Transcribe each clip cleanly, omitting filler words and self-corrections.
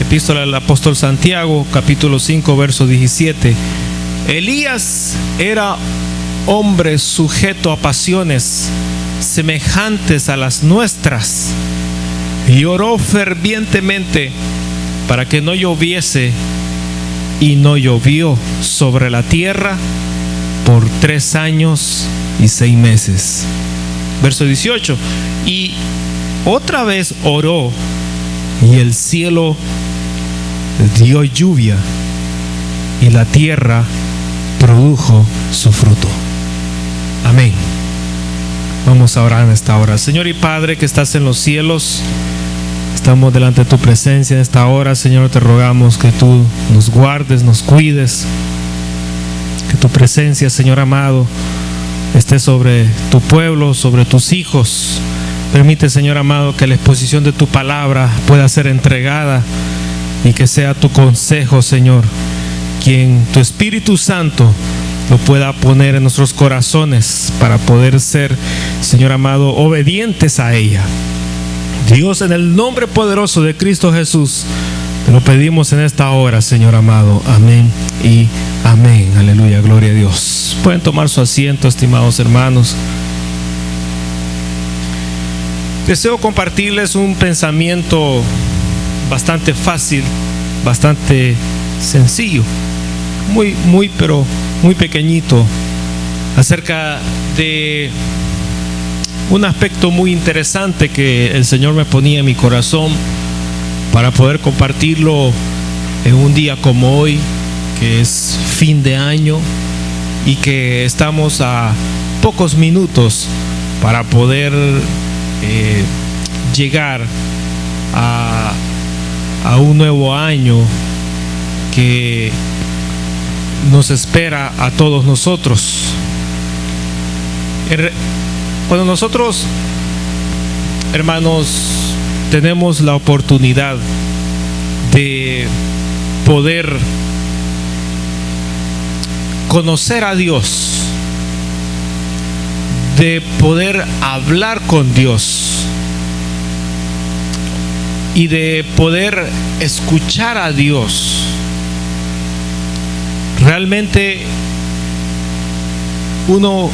epístola del apóstol Santiago, capítulo 5, verso 17. Elías era hombre sujeto a pasiones semejantes a las nuestras, y oró fervientemente para que no lloviese, y no llovió sobre la tierra por 3 años y 6 meses. Verso 18. Y otra vez oró, y el cielo dio lluvia, y la tierra produjo su fruto. Amén. Vamos a orar en esta hora. Señor y Padre que estás en los cielos, estamos delante de tu presencia en esta hora. Señor, te rogamos que tú nos guardes, nos cuides, que tu presencia, Señor amado, esté sobre tu pueblo, sobre tus hijos. Permite, Señor amado, que la exposición de tu palabra pueda ser entregada, y que sea tu consejo, Señor, quien tu Espíritu Santo lo pueda poner en nuestros corazones para poder ser, Señor amado, obedientes a ella. Dios, en el nombre poderoso de Cristo Jesús, te lo pedimos en esta hora, Señor amado. Amén y amén. Aleluya, gloria a Dios. Pueden tomar su asiento, estimados hermanos. Deseo compartirles un pensamiento bastante fácil, bastante sencillo, pero muy pequeñito, acerca de un aspecto muy interesante que el Señor me ponía en mi corazón para poder compartirlo en un día como hoy, que es fin de año, y que estamos a pocos minutos para poder llegar a un nuevo año que nos espera a todos nosotros. Cuando nosotros, hermanos, tenemos la oportunidad de poder conocer a Dios, de poder hablar con Dios y de poder escuchar a Dios, realmente uno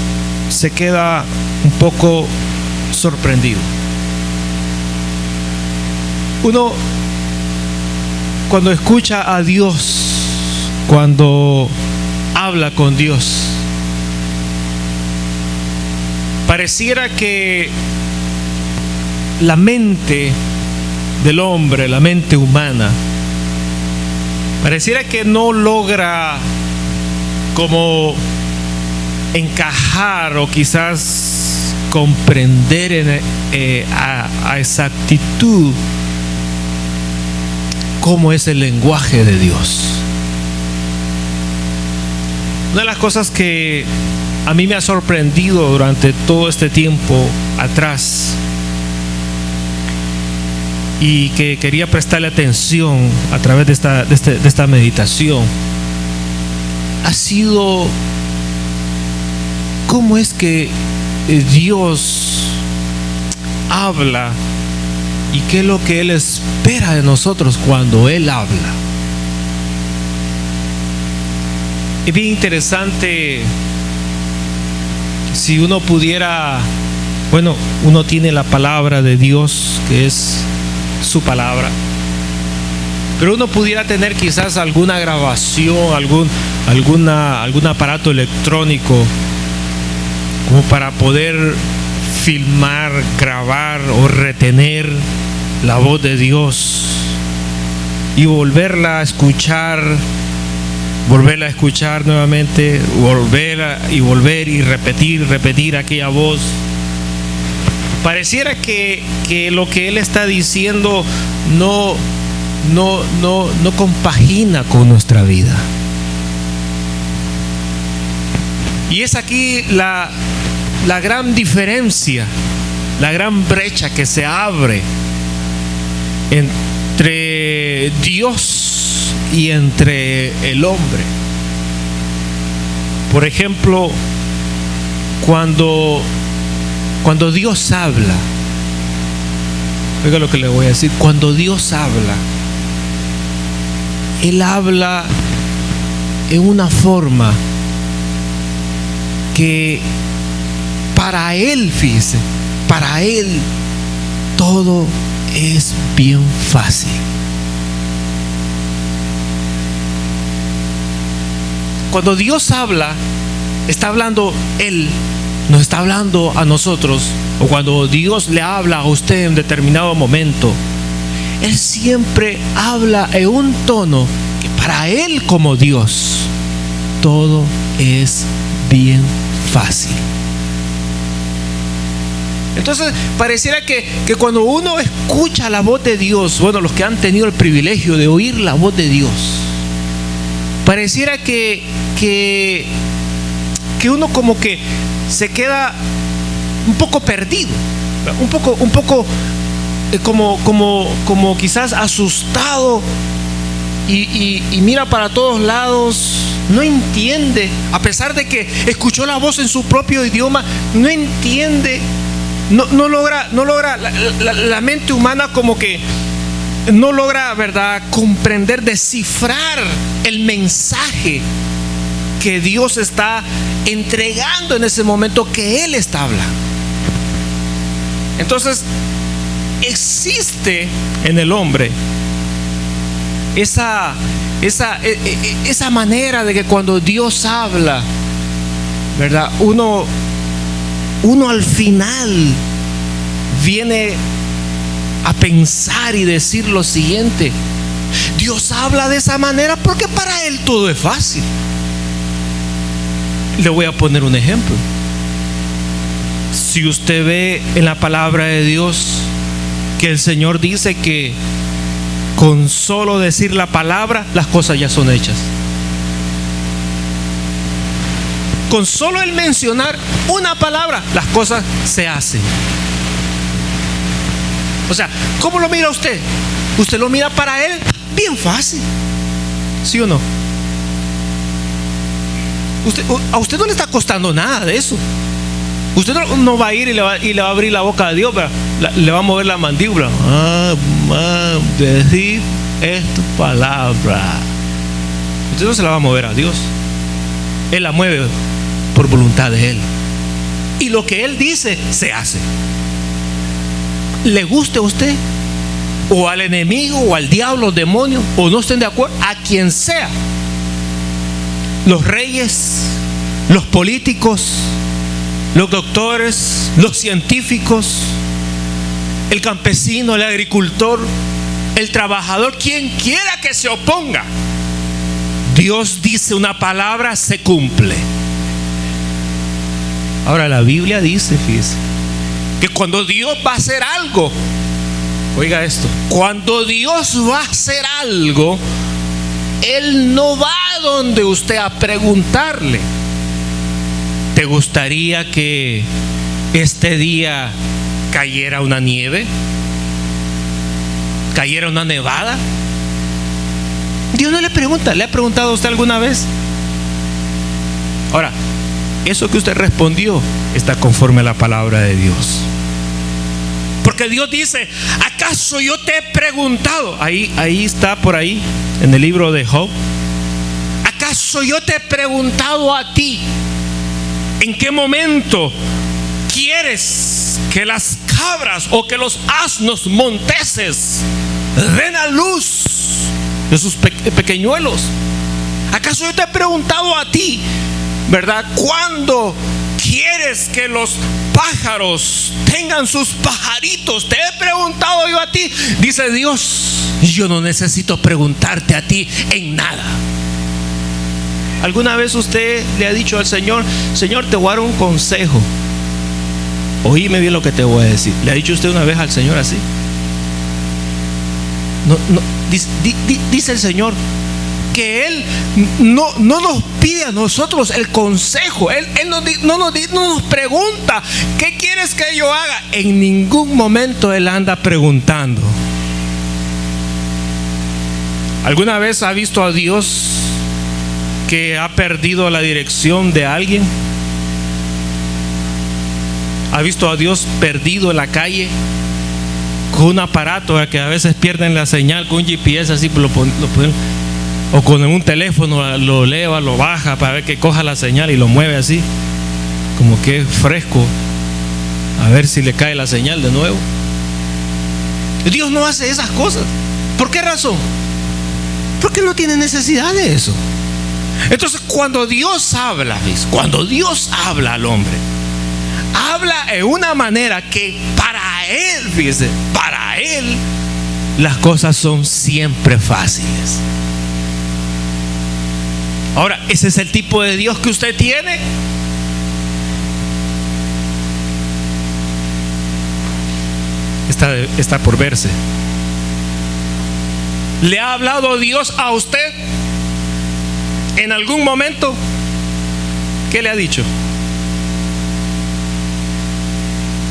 se queda un poco sorprendido. Uno, cuando escucha a Dios, cuando habla con Dios, pareciera que la mente del hombre, la mente humana, pareciera que no logra como encajar o quizás comprender a exactitud cómo es el lenguaje de Dios. Una de las cosas que a mí me ha sorprendido durante todo este tiempo atrás, y que quería prestarle atención a través de esta meditación, ha sido cómo es que Dios habla y qué es lo que Él espera de nosotros cuando Él habla. Es bien interesante. Si uno pudiera, uno tiene la palabra de Dios, que es su palabra, pero uno pudiera tener quizás alguna grabación, algún aparato electrónico como para poder filmar, grabar o retener la voz de Dios y volverla a escuchar nuevamente, volver y repetir aquella voz. Pareciera que lo que Él está diciendo no compagina con nuestra vida. Y es aquí la gran diferencia, la gran brecha que se abre entre Dios y entre el hombre. Por ejemplo, cuando Dios habla, oiga lo que le voy a decir, cuando Dios habla, Él habla en una forma que para Él, fíjese, para Él todo es bien fácil. Cuando Dios habla, está hablando Él, nos está hablando a nosotros. O cuando Dios le habla a usted en determinado momento, Él siempre habla en un tono que para Él, como Dios, todo es bien fácil. Entonces pareciera que cuando uno escucha la voz de Dios, bueno, los que han tenido el privilegio de oír la voz de Dios, pareciera que uno como que se queda un poco perdido, un poco como quizás asustado y mira para todos lados, no entiende, a pesar de que escuchó la voz en su propio idioma, no entiende, no logra la mente humana como que no logra, ¿verdad?, comprender, descifrar el mensaje que Dios está entregando en ese momento que Él está hablando. Entonces, existe en el hombre esa manera de que cuando Dios habla, ¿verdad?, uno al final viene a pensar y decir lo siguiente: Dios habla de esa manera porque para Él todo es fácil. Le voy a poner un ejemplo. Si usted ve en la palabra de Dios que el Señor dice que con solo decir la palabra, las cosas ya son hechas. Con solo el mencionar una palabra, las cosas se hacen. O sea, ¿cómo lo mira usted? Usted lo mira para Él bien fácil, ¿sí o no? A usted no le está costando nada de eso. Usted no va a ir y le va a abrir la boca a Dios, pero le va a mover la mandíbula. Decir esta palabra. Usted no se la va a mover a Dios. Él la mueve por voluntad de Él. Y lo que Él dice, se hace. Le guste a usted, o al enemigo, o al diablo, demonio, o no estén de acuerdo, a quien sea. Los reyes, los políticos, los doctores, los científicos, el campesino, el agricultor, el trabajador, quien quiera que se oponga, Dios dice una palabra, se cumple. Ahora la Biblia dice, fíjese, que cuando Dios va a hacer algo, oiga esto, cuando Dios va a hacer algo, Él no va a donde usted a preguntarle: ¿te gustaría que este día cayera una nieve? ¿Cayera una nevada? Dios no le pregunta. ¿Le ha preguntado a usted alguna vez? Ahora, eso que usted respondió está conforme a la palabra de Dios. Porque Dios dice: ¿acaso yo te he preguntado? Ahí está, por ahí, en el libro de Job. ¿Acaso yo te he preguntado a ti en qué momento quieres que las cabras o que los asnos monteses den a luz de sus pequeñuelos? ¿Acaso yo te he preguntado a ti, verdad, cuándo quieres que los pájaros tengan sus pajaritos? Te he preguntado yo a ti. Dice Dios: yo no necesito preguntarte a ti en nada. ¿Alguna vez usted le ha dicho al Señor: Señor, te voy a dar un consejo? Oíme bien lo que te voy a decir. ¿Le ha dicho usted una vez al Señor así? No, dice el Señor que Él no nos pide a nosotros el consejo. Él no nos pregunta: ¿qué quieres que yo haga? En ningún momento Él anda preguntando. ¿Alguna vez ha visto a Dios que ha perdido la dirección de alguien? ¿Ha visto a Dios perdido en la calle con un aparato que a veces pierden la señal, con un GPS así lo ponen? O con un teléfono lo eleva, lo baja para ver que coja la señal y lo mueve así, como que es fresco, a ver si le cae la señal de nuevo. Dios no hace esas cosas. ¿Por qué razón? Porque no tiene necesidad de eso. Entonces, cuando Dios habla al hombre, habla en una manera que para él, fíjese, para él las cosas son siempre fáciles. Ahora, ¿ese es el tipo de Dios que usted tiene? Está por verse. ¿Le ha hablado Dios a usted en algún momento? ¿Qué le ha dicho?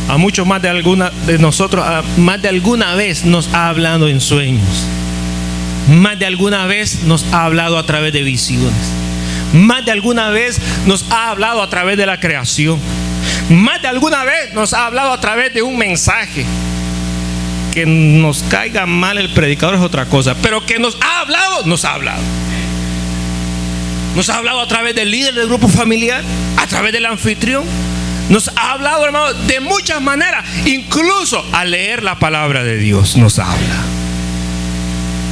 A muchos más de nosotros, más de alguna vez nos ha hablado en sueños. Más de alguna vez nos ha hablado a través de visiones. Más de alguna vez nos ha hablado a través de la creación. Más de alguna vez nos ha hablado a través de un mensaje. Que nos caiga mal el predicador es otra cosa, pero que nos ha hablado, nos ha hablado. Nos ha hablado a través del líder del grupo familiar, a través del anfitrión. Nos ha hablado, hermano, de muchas maneras. Incluso al leer la palabra de Dios nos habla.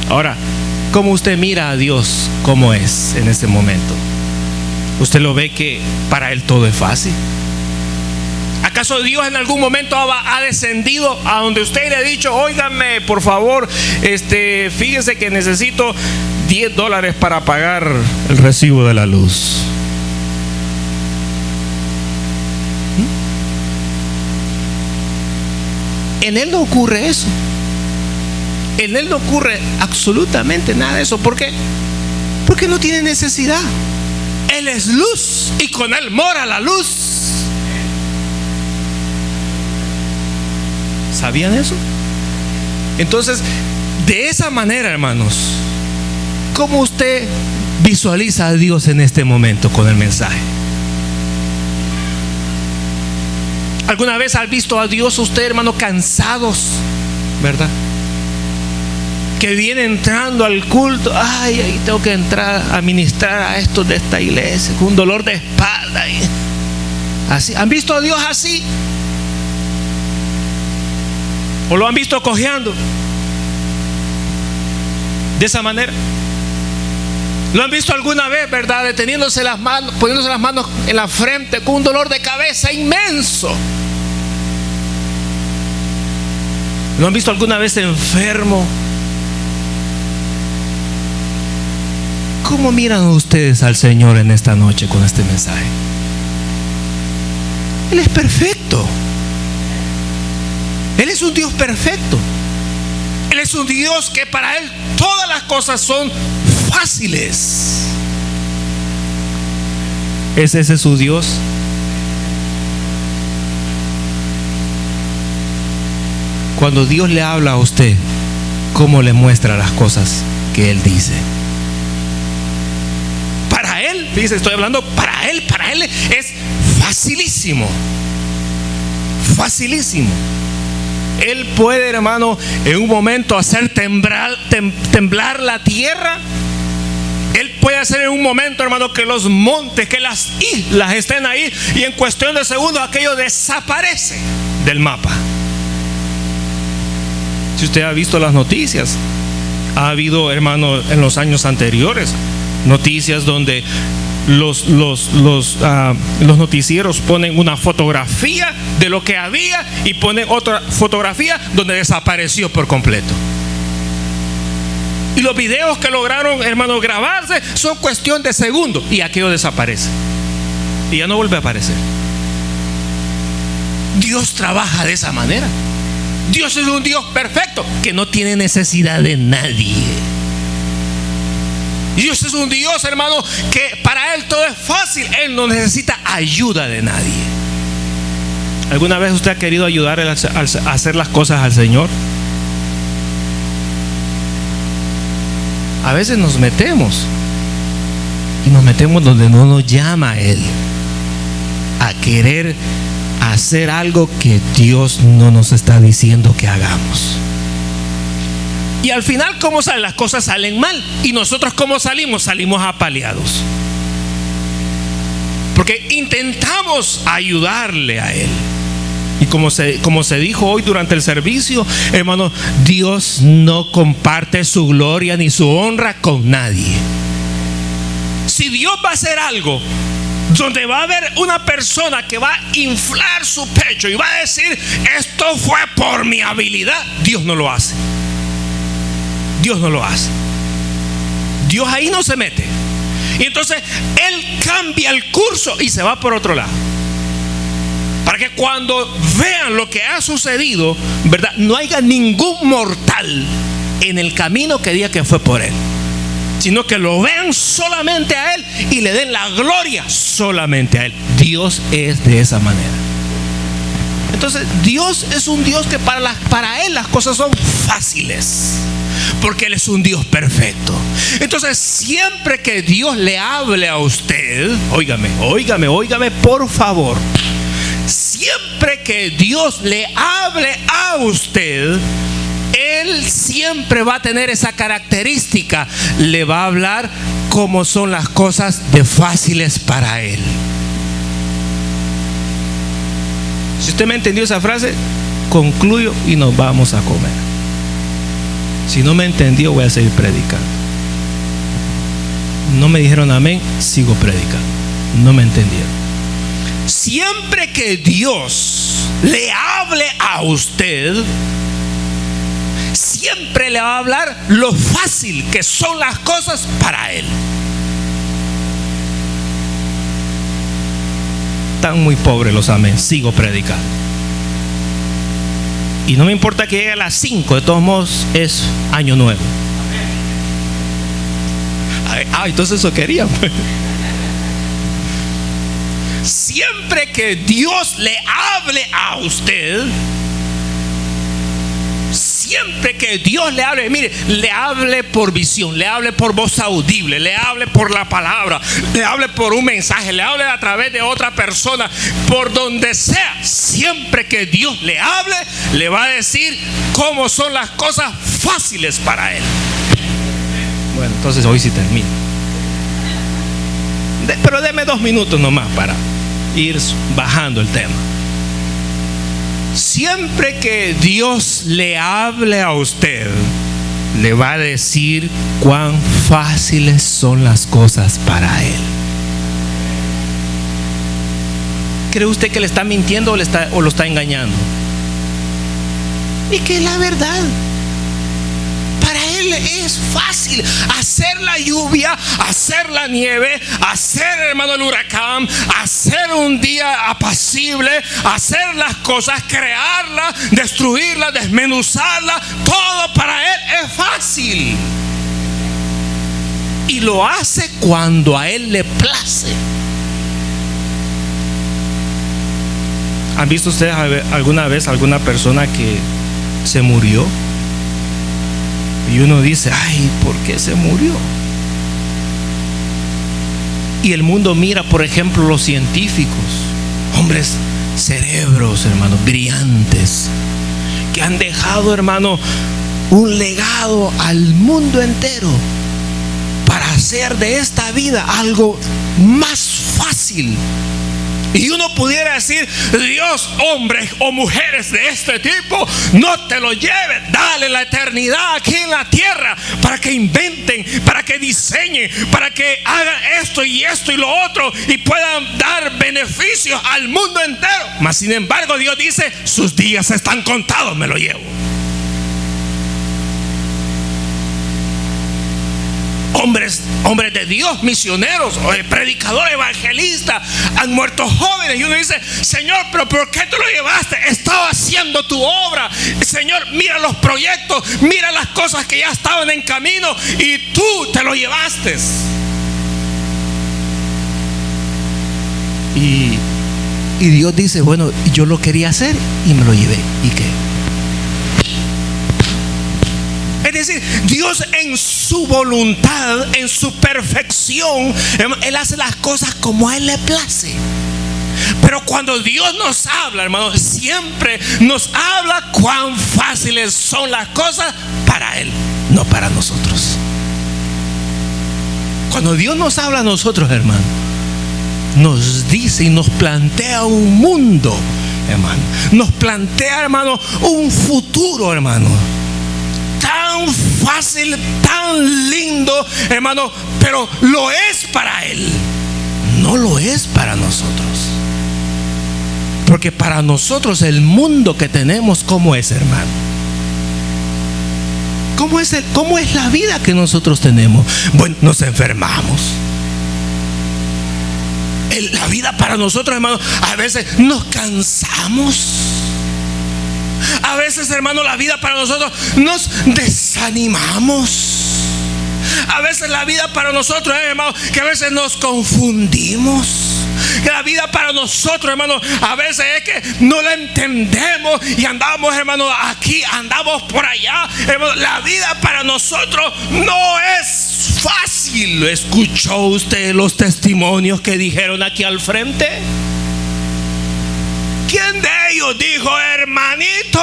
Ahora, ¿cómo usted mira a Dios? ¿Cómo es en este momento? ¿Usted lo ve que para Él todo es fácil? ¿Acaso Dios en algún momento ha descendido a donde usted le ha dicho: óigame, por favor, fíjese que necesito $10 para pagar el recibo de la luz? En Él no ocurre eso. En Él no ocurre absolutamente nada de eso. ¿Por qué? Porque no tiene necesidad. Él es luz y con Él mora la luz. ¿Sabían eso? Entonces, de esa manera, hermanos, ¿cómo usted visualiza a Dios en este momento con el mensaje? ¿Alguna vez ha visto a Dios usted, hermano, cansados, verdad? Que viene entrando al culto: ay, ahí tengo que entrar a ministrar a estos de esta iglesia, con un dolor de espalda. Así. ¿Han visto a Dios así? ¿O lo han visto cojeando de esa manera? ¿Lo han visto alguna vez, verdad, deteniéndose las manos, poniéndose las manos en la frente con un dolor de cabeza inmenso? ¿Lo han visto alguna vez enfermo? ¿Cómo miran ustedes al Señor en esta noche con este mensaje? Él es perfecto. Él es un Dios perfecto. Él es un Dios que para Él todas las cosas son fáciles. ¿Es ese su Dios? Cuando Dios le habla a usted, ¿cómo le muestra las cosas que Él dice? Para Él, fíjese, estoy hablando para Él es facilísimo. Facilísimo. Él puede, hermano, en un momento hacer temblar la tierra. Él puede hacer en un momento, hermano, que los montes, que las islas estén ahí, y en cuestión de segundos aquello desaparece del mapa. Si usted ha visto las noticias, ha habido, hermano, en los años anteriores, noticias donde los noticieros ponen una fotografía de lo que había y ponen otra fotografía donde desapareció por completo. Y los videos que lograron, hermano, grabarse son cuestión de segundos y aquello desaparece y ya no vuelve a aparecer. Dios trabaja de esa manera. Dios es un Dios perfecto que no tiene necesidad de nadie. Dios es un Dios, hermano, que para Él todo es fácil. Él no necesita ayuda de nadie. ¿Alguna vez usted ha querido ayudar a hacer las cosas al Señor? A veces nos metemos donde no nos llama Él, a querer hacer algo que Dios no nos está diciendo que hagamos. Y al final, ¿cómo salen? Las cosas salen mal. ¿Y nosotros cómo salimos? Salimos apaleados. Porque intentamos ayudarle a Él. Y como se dijo hoy durante el servicio, hermano, Dios no comparte su gloria ni su honra con nadie. Si Dios va a hacer algo donde va a haber una persona que va a inflar su pecho y va a decir, esto fue por mi habilidad, Dios no lo hace. Dios no lo hace. Dios ahí no se mete. Y entonces Él cambia el curso y se va por otro lado, para que cuando vean lo que ha sucedido, ¿verdad?, no haya ningún mortal en el camino que diga que fue por Él, sino que lo vean solamente a Él y le den la gloria solamente a Él. Dios es de esa manera. Entonces Dios es un Dios que para Él las cosas son fáciles, porque Él es un Dios perfecto. Entonces siempre que Dios le hable a usted, óigame por favor, siempre que Dios le hable a usted, Él siempre va a tener esa característica. Le va a hablar como son las cosas de fáciles para Él. Si usted me entendió esa frase, concluyo y nos vamos a comer. Si no me entendió, voy a seguir predicando. No me dijeron amén, sigo predicando. No me entendieron. Siempre que Dios le hable a usted, siempre le va a hablar lo fácil que son las cosas para Él. Están muy pobres los amén, sigo predicando. Y no me importa que llegue a las 5, de todos modos es año nuevo. Entonces eso querían. Siempre que Dios le hable a usted, siempre que Dios le hable, mire, le hable por visión, le hable por voz audible, le hable por la palabra, le hable por un mensaje, le hable a través de otra persona, por donde sea, siempre que Dios le hable, le va a decir cómo son las cosas fáciles para Él. Bueno, entonces hoy sí termino. Pero deme 2 minutos nomás para ir bajando el tema. Siempre que Dios le hable a usted, le va a decir cuán fáciles son las cosas para Él. ¿Cree usted que le está mintiendo o lo está engañando? Y que la verdad, para Él es fácil hacer la lluvia, hacer la nieve, hacer, hermano, el huracán, hacer un día apacible, hacer las cosas, crearla, destruirla, desmenuzarla. Todo para Él es fácil. Y lo hace cuando a Él le place. ¿Han visto ustedes alguna vez alguna persona que se murió? Y uno dice, ay, ¿por qué se murió? Y el mundo mira, por ejemplo, los científicos, hombres, cerebros, hermanos, brillantes, que han dejado, hermano, un legado al mundo entero para hacer de esta vida algo más fácil. Y uno pudiera decir, Dios, hombres o mujeres de este tipo, no te lo lleves, dale la eternidad aquí en la tierra para que inventen, para que diseñen, para que hagan esto y lo otro y puedan dar beneficios al mundo entero. Mas sin embargo Dios dice, sus días están contados, me lo llevo. Hombres de Dios, misioneros, predicadores, evangelistas, han muerto jóvenes. Y uno dice, Señor, pero ¿por qué tú lo llevaste? Estaba haciendo tu obra. Señor, mira los proyectos, mira las cosas que ya estaban en camino y tú te lo llevaste. Y Dios dice, bueno, yo lo quería hacer y me lo llevé. ¿Y qué? Es decir, Dios en su voluntad, en su perfección, Él hace las cosas como a Él le place. Pero cuando Dios nos habla, hermano, siempre nos habla cuán fáciles son las cosas para Él. no para nosotros. Cuando Dios nos habla a nosotros, hermano, nos dice y nos plantea un mundo, hermano. Nos plantea, hermano, un futuro, hermano. Tan fácil, tan lindo, hermano, pero lo es para Él. No lo es para nosotros. Porque para nosotros el mundo que tenemos, ¿cómo es, hermano? ¿Cómo es la vida que nosotros tenemos? Bueno, nos enfermamos. La vida para nosotros, hermano, a veces nos cansamos. A veces, hermano, la vida para nosotros nos desanimamos. A veces la vida para nosotros, hermano, que a veces nos confundimos. Que la vida para nosotros, hermano, a veces es que no la entendemos y andamos, hermano, aquí, andamos por allá, hermano. La vida para nosotros no es fácil. ¿Escuchó usted los testimonios que dijeron aquí al frente? ¿Quién de ellos dijo: hermanito,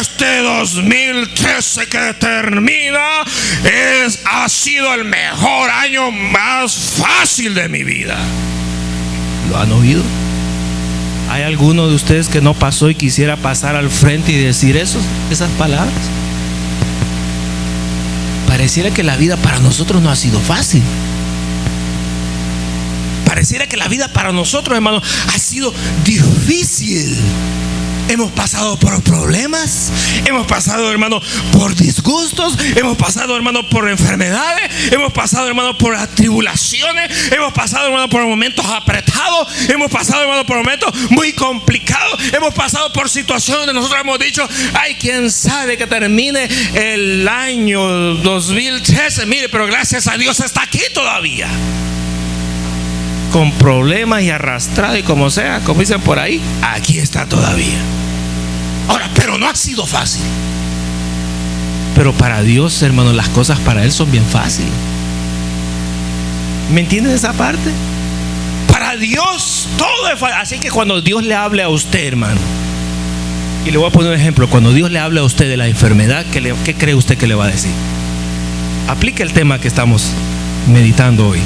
este 2013 que termina ha sido el mejor año más fácil de mi vida? ¿Lo han oído? ¿Hay alguno de ustedes que no pasó y quisiera pasar al frente y decir esas palabras? Pareciera que la vida para nosotros no ha sido fácil. Pareciera que la vida para nosotros, hermano, ha sido difícil. Hemos pasado por problemas, hemos pasado, hermano, por disgustos, hemos pasado, hermano, por enfermedades, hemos pasado, hermano, por tribulaciones, hemos pasado, hermano, por momentos apretados, hemos pasado, hermano, por momentos muy complicados, hemos pasado por situaciones donde nosotros hemos dicho: ay, quién sabe que termine el año 2013, mire, pero gracias a Dios está aquí todavía. Con problemas y arrastrado y como sea, como dicen por ahí, aquí está todavía. Ahora, pero no ha sido fácil. Pero para Dios, hermano, las cosas para Él son bien fáciles. ¿Me entienden esa parte? Para Dios todo es fácil. Así que cuando Dios le hable a usted, hermano, y le voy a poner un ejemplo, cuando Dios le hable a usted de la enfermedad, ¿qué cree usted que le va a decir? Aplique el tema que estamos meditando hoy.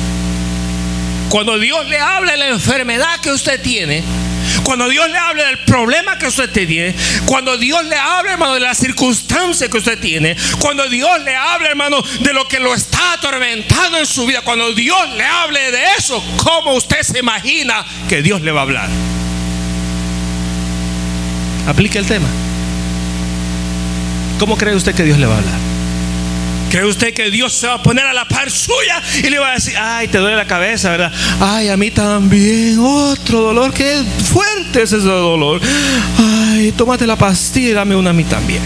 Cuando Dios le hable de la enfermedad que usted tiene, cuando Dios le hable del problema que usted tiene, cuando Dios le hable, hermano, de la circunstancia que usted tiene, cuando Dios le hable, hermano, de lo que lo está atormentando en su vida, cuando Dios le hable de eso, ¿cómo usted se imagina que Dios le va a hablar? Aplique el tema. ¿Cómo cree usted que Dios le va a hablar? ¿Cree usted que Dios se va a poner a la par suya y le va a decir: ay, te duele la cabeza, ¿verdad? Ay, a mí también, otro dolor, qué fuerte es ese dolor. Ay, tómate la pastilla y dame una a mí también.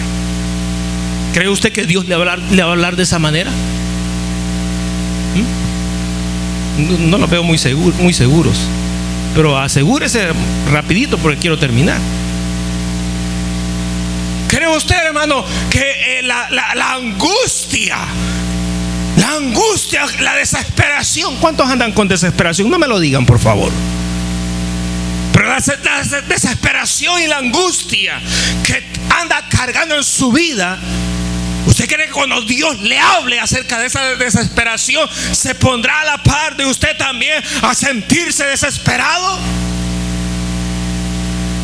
¿Cree usted que Dios le va a hablar de esa manera? No lo veo muy seguros. Pero asegúrese rapidito porque quiero terminar. ¿Cree usted, hermano, que la angustia, la desesperación? ¿Cuántos andan con desesperación? No me lo digan, por favor. Pero la desesperación y la angustia que anda cargando en su vida, ¿usted cree que cuando Dios le hable acerca de esa desesperación se pondrá a la par de usted también a sentirse desesperado?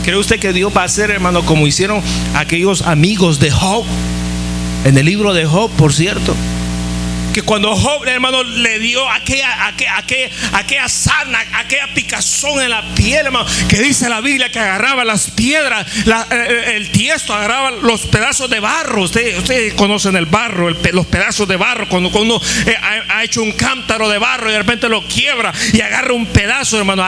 ¿Cree usted que Dios va a hacer, hermano, como hicieron aquellos amigos de Job? En el libro de Job, por cierto, que cuando Job, hermano, le dio aquella sarna, aquella picazón en la piel, hermano, que dice la Biblia que agarraba las piedras, el tiesto, agarraba los pedazos de barro. Ustedes conocen el barro, los pedazos de barro. Cuando uno ha hecho un cántaro de barro y de repente lo quiebra y agarra un pedazo, hermano,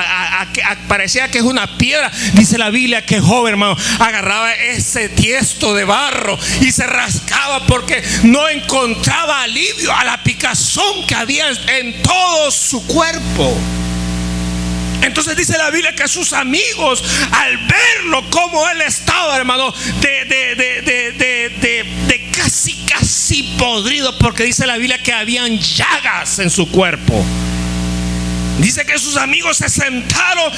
parecía que es una piedra. Dice la Biblia que Job, hermano, agarraba ese tiesto de barro y se rascaba porque no encontraba alivio a la picazón que había en todo su cuerpo. Entonces dice la Biblia que sus amigos, al verlo como él estaba, hermano, de casi podrido, porque dice la Biblia que habían llagas en su cuerpo. Dice que sus amigos se sentaron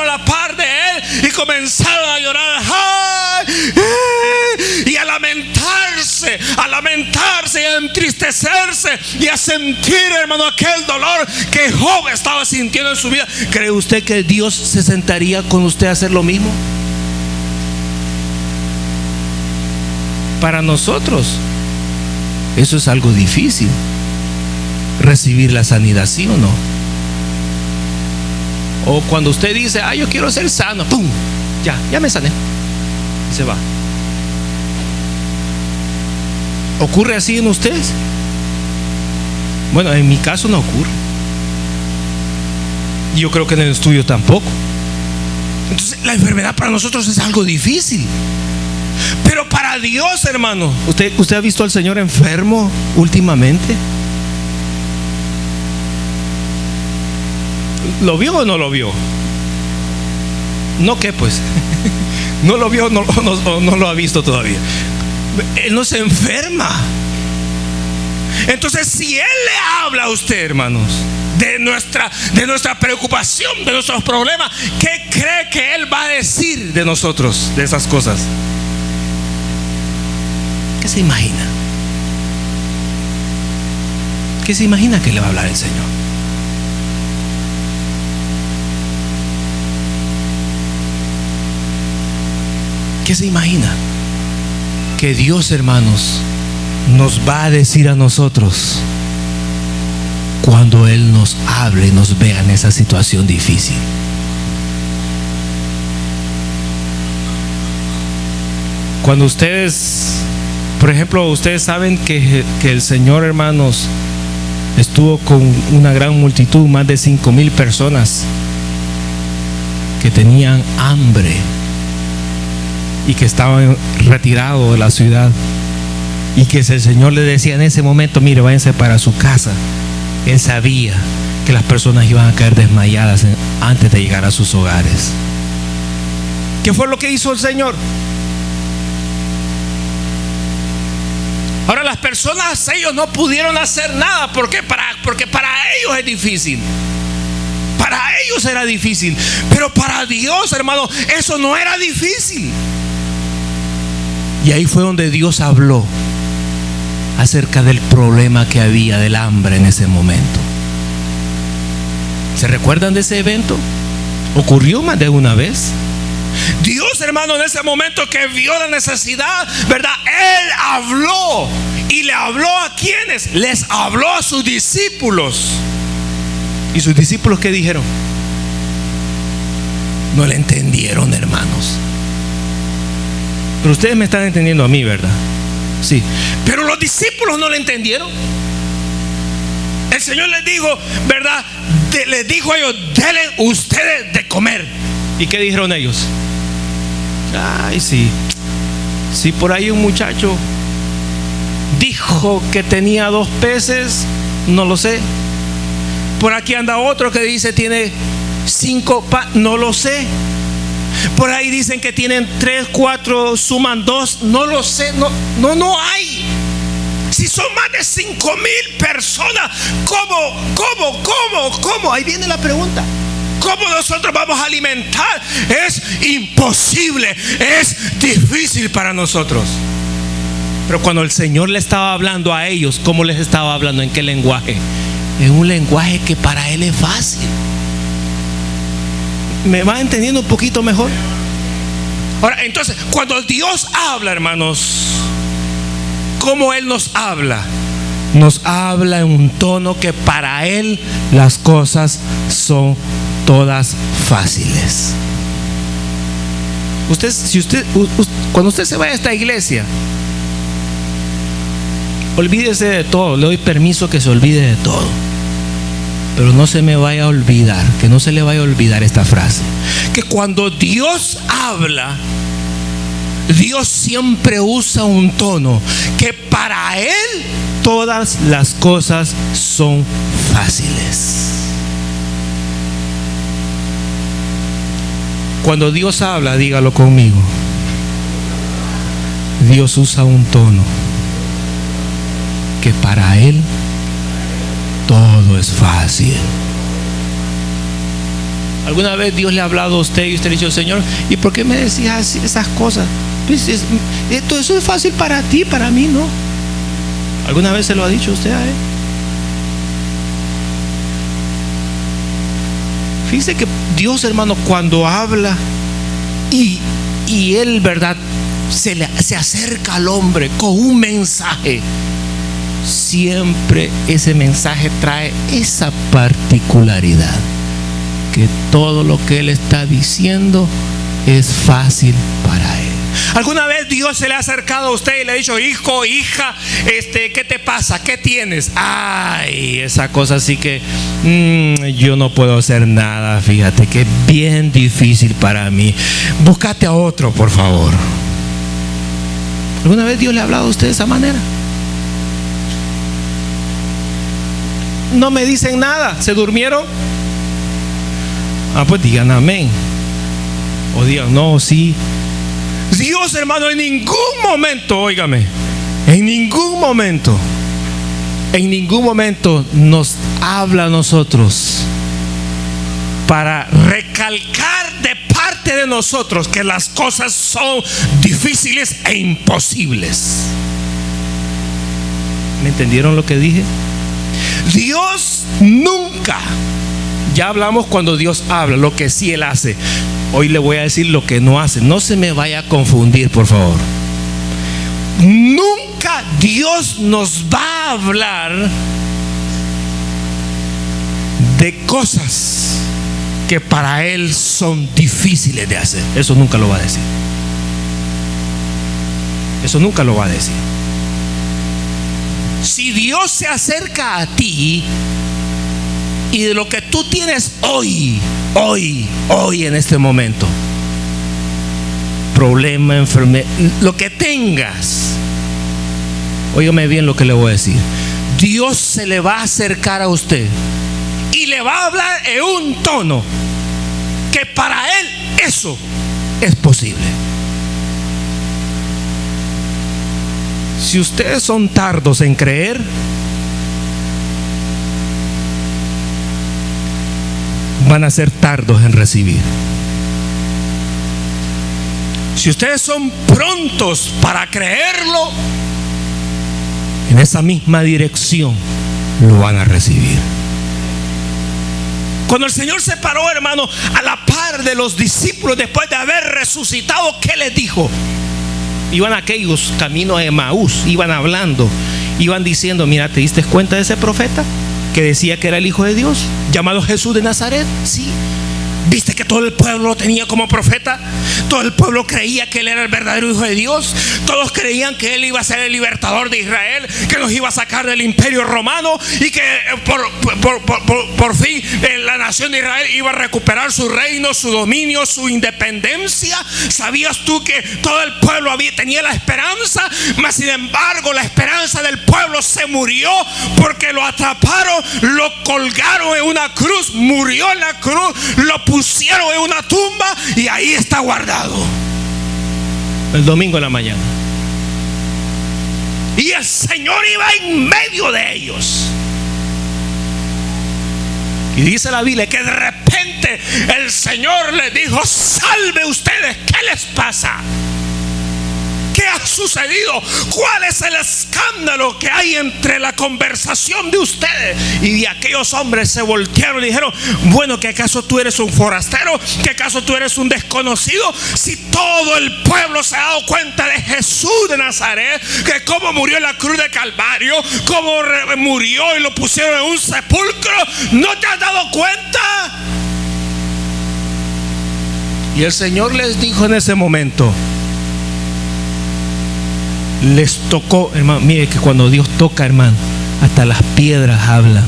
a la par de él y comenzaron a llorar. ¡Ay! Y a lamentarse y a entristecerse y a sentir, hermano, aquel dolor que Job estaba sintiendo en su vida. ¿Cree usted que Dios se sentaría con usted a hacer lo mismo? Para nosotros eso es algo difícil, recibir la sanidad, ¿sí o no? O cuando usted dice, yo quiero ser sano, ¡pum! Ya me sané, y se va. ¿Ocurre así en ustedes? Bueno, en mi caso no ocurre. Y yo creo que en el estudio tampoco. Entonces la enfermedad para nosotros es algo difícil. Pero para Dios, hermano, ¿Usted ha visto al Señor enfermo últimamente? ¿Lo vio o no lo vio? No, ¿qué pues? ¿No lo vio o no lo ha visto todavía? Él no se enferma. Entonces, si Él le habla a usted, hermanos, de nuestra preocupación, de nuestros problemas, ¿qué cree que Él va a decir de nosotros, de esas cosas? ¿Qué se imagina? ¿Qué se imagina que le va a hablar el Señor? ¿Qué se imagina? Que Dios, hermanos, nos va a decir a nosotros cuando Él nos hable y nos vea en esa situación difícil. Cuando ustedes, por ejemplo, ustedes saben que el Señor, hermanos, estuvo con una gran multitud, más de 5,000 personas que tenían hambre y que estaban retirados de la ciudad, y que el Señor le decía en ese momento, mire, váyanse para su casa. Él sabía que las personas iban a caer desmayadas antes de llegar a sus hogares. ¿Qué fue lo que hizo el Señor? Ahora las personas, ellos no pudieron hacer nada. ¿Por qué? Porque para ellos es difícil. Para ellos era difícil. Pero para Dios, hermano, eso no era difícil. Y ahí fue donde Dios habló acerca del problema que había del hambre en ese momento. ¿Se recuerdan de ese evento? Ocurrió más de una vez. Dios, hermano, en ese momento que vio la necesidad, ¿verdad? Él habló. ¿Y le habló a quiénes? Les habló a sus discípulos. ¿Y sus discípulos qué dijeron? No le entendieron, hermanos. Pero ustedes me están entendiendo a mí, ¿verdad? Sí. Pero los discípulos no le entendieron. El Señor les dijo, ¿verdad? Les dijo a ellos, denle ustedes de comer. ¿Y qué dijeron ellos? Ay, sí. Si por ahí un muchacho dijo que tenía 2 peces, no lo sé. Por aquí anda otro que dice tiene 5 no lo sé. Por ahí dicen que tienen 3, 4, suman 2, no lo sé. No hay. Si son más de 5,000 personas, ¿cómo? Ahí viene la pregunta. ¿Cómo nosotros vamos a alimentar? Es imposible, es difícil para nosotros. Pero cuando el Señor le estaba hablando a ellos, ¿cómo les estaba hablando? ¿En qué lenguaje? En un lenguaje que para Él es fácil. ¿Me va entendiendo un poquito mejor? Ahora, entonces, cuando Dios habla, hermanos, ¿cómo Él nos habla? Nos habla en un tono que para Él las cosas son todas fáciles. Cuando usted se vaya a esta iglesia, olvídese de todo. Le doy permiso que se olvide de todo. Pero no se me vaya a olvidar, que no se le vaya a olvidar esta frase, que cuando Dios habla, Dios siempre usa un tono que para Él todas las cosas son fáciles. Cuando Dios habla, dígalo conmigo, Dios usa un tono que para Él todo es fácil. ¿Alguna vez Dios le ha hablado a usted y usted le ha dicho, Señor, ¿y por qué me decías esas cosas? Pues eso es fácil para ti, para mí no. ¿Alguna vez se lo ha dicho usted a Él? Fíjese que Dios, hermano, cuando habla y Él, ¿verdad?, se acerca al hombre con un mensaje, siempre ese mensaje trae esa particularidad, que todo lo que Él está diciendo es fácil para Él. ¿Alguna vez Dios se le ha acercado a usted y le ha dicho, hijo, hija, ¿qué te pasa? ¿Qué tienes? Ay, esa cosa sí que yo no puedo hacer nada, fíjate que es bien difícil para mí. Búscate a otro, por favor. ¿Alguna vez Dios le ha hablado a usted de esa manera? No me dicen nada, ¿se durmieron? Pues digan amén. O digan, no, sí. Dios, hermano, en ningún momento, óigame, en ningún momento nos habla a nosotros para recalcar de parte de nosotros que las cosas son difíciles e imposibles. ¿Me entendieron lo que dije? Dios nunca, ya hablamos cuando Dios habla, lo que sí Él hace. Hoy le voy a decir lo que no hace. No se me vaya a confundir, por favor. Nunca Dios nos va a hablar de cosas que para Él son difíciles de hacer. Eso nunca lo va a decir. Eso nunca lo va a decir. Si Dios se acerca a ti y de lo que tú tienes hoy en este momento, problema, enfermedad, lo que tengas, óigame bien lo que le voy a decir. Dios se le va a acercar a usted y le va a hablar en un tono que para Él eso es posible. Si ustedes son tardos en creer, van a ser tardos en recibir. Si ustedes son prontos para creerlo, en esa misma dirección lo van a recibir. Cuando el Señor se paró, hermano, a la par de los discípulos después de haber resucitado, ¿qué les dijo? Iban aquellos caminos de Emaús, iban hablando, iban diciendo, mira, ¿te diste cuenta de ese profeta que decía que era el Hijo de Dios, llamado Jesús de Nazaret? Sí. ¿Viste que todo el pueblo lo tenía como profeta? Todo el pueblo creía que Él era el verdadero Hijo de Dios. Todos creían que Él iba a ser el libertador de Israel, que los iba a sacar del imperio romano y que por fin la nación de Israel iba a recuperar su reino, su dominio, su independencia. ¿Sabías tú que todo el pueblo tenía la esperanza? Mas sin embargo la esperanza del pueblo se murió porque lo atraparon, lo colgaron en una cruz, murió en la cruz, lo pusieron en una tumba y ahí está guardado. El domingo en la mañana. Y el Señor iba en medio de ellos. Y dice la Biblia que de repente el Señor les dijo: salve ustedes, ¿qué les pasa? ¿Qué ha sucedido? ¿Cuál es el escándalo que hay entre la conversación de ustedes? Y aquellos hombres se voltearon y dijeron: bueno, ¿que acaso tú eres un forastero? ¿Que acaso tú eres un desconocido? Si todo el pueblo se ha dado cuenta de Jesús de Nazaret, que cómo murió en la cruz de Calvario, cómo murió y lo pusieron en un sepulcro, ¿no te has dado cuenta? Y el Señor les dijo en ese momento, les tocó, hermano, mire que cuando Dios toca, hermano, hasta las piedras hablan,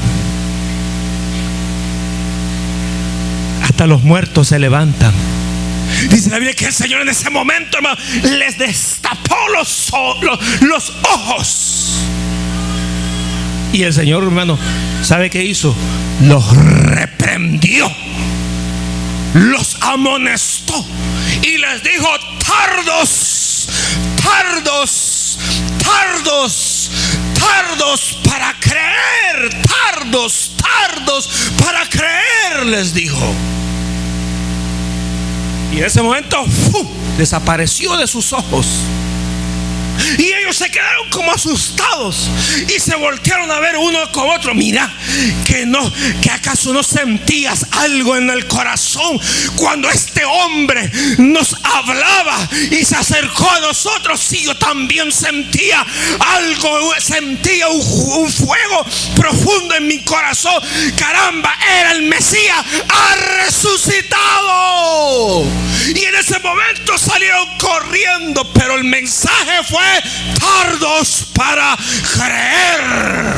hasta los muertos se levantan. Dice la Biblia que el Señor en ese momento, hermano, les destapó los ojos. Y el Señor, hermano, ¿sabe qué hizo? Los reprendió, los amonestó y les dijo: tardos para creer, tardos para creer, les dijo. Y en ese momento ¡fum!, desapareció de sus ojos. Y ellos se quedaron como asustados y se voltearon a ver uno con otro. Mira, que acaso no sentías algo en el corazón cuando este hombre nos hablaba y se acercó a nosotros. Sí, yo también sentía algo, sentía un fuego profundo en mi corazón. Caramba, era el Mesías, ha resucitado. Y en ese momento salieron corriendo, pero el mensaje fue: tardos para creer.